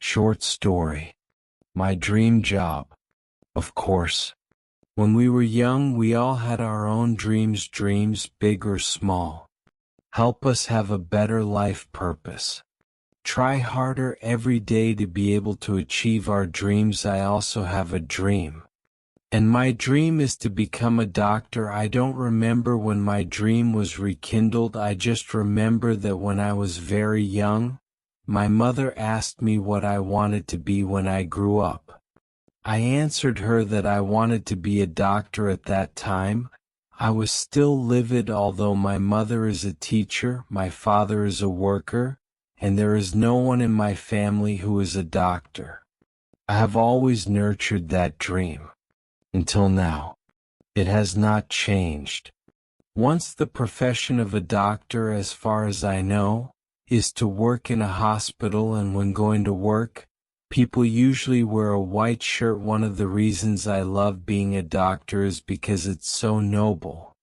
Short story. My dream job. Of course. When we were young, we all had our own dreams, big or small. Help us have a better life purpose. Try harder every day to be able to achieve our dreams. I also have a dream. And my dream is to become a doctor. I don't remember when my dream was rekindled. I just remember that when I was very young, my mother asked me what I wanted to be when I grew up. I answered her that I wanted to be a doctor at that time. I was still livid, although my mother is a teacher, my father is a worker, and there is no one in my family who is a doctor. I have always nurtured that dream. Until now. It has not changed. Once the profession of a doctor, as far as I know, is to work in a hospital, and when going to work, people usually wear a white shirt. One of the reasons I love being a doctor is because it's so noble.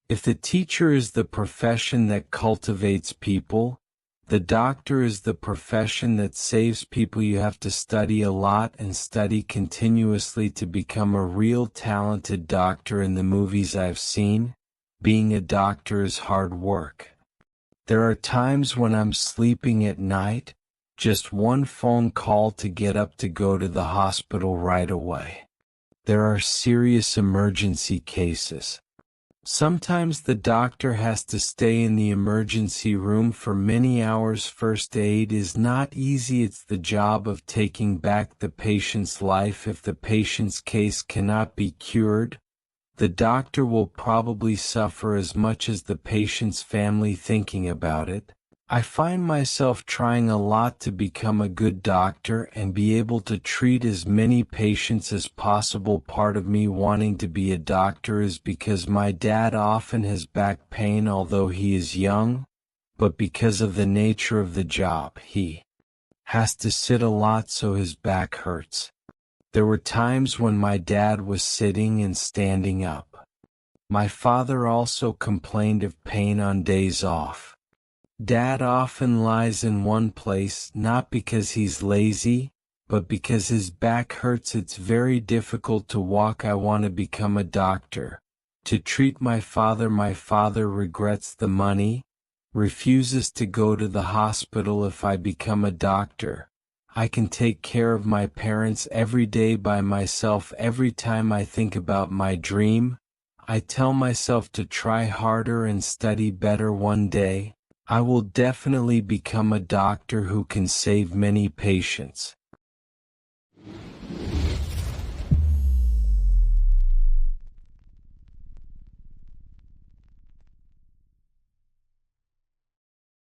If the teacher is the profession that cultivates people, the doctor is the profession that saves people. You have to study a lot and study continuously to become a real talented doctor. In the movies I've seen, being a doctor is hard work. There are times when I'm sleeping at night, just one phone call to get up to go to the hospital right away. There are serious emergency cases. Sometimes the doctor has to stay in the emergency room for many hours. First aid is not easy. It's the job of taking back the patient's life. If the patient's case cannot be cured, the doctor will probably suffer as much as the patient's family thinking about it. I find myself trying a lot to become a good doctor and be able to treat as many patients as possible. Part of me wanting to be a doctor is because my dad often has back pain, although he is young, but because of the nature of the job, he has to sit a lot, so his back hurts. There were times when my dad was sitting and standing up. My father also complained of pain on days off. Dad often lies in one place, not because he's lazy, but because his back hurts. It's very difficult to walk. I want to become a doctor, to treat my father. My father regrets the money, refuses to go to the hospital. If I become a doctor, I can take care of my parents every day by myself. Every time I think about my dream, I tell myself to try harder and study better. One day, I will definitely become a doctor who can save many patients.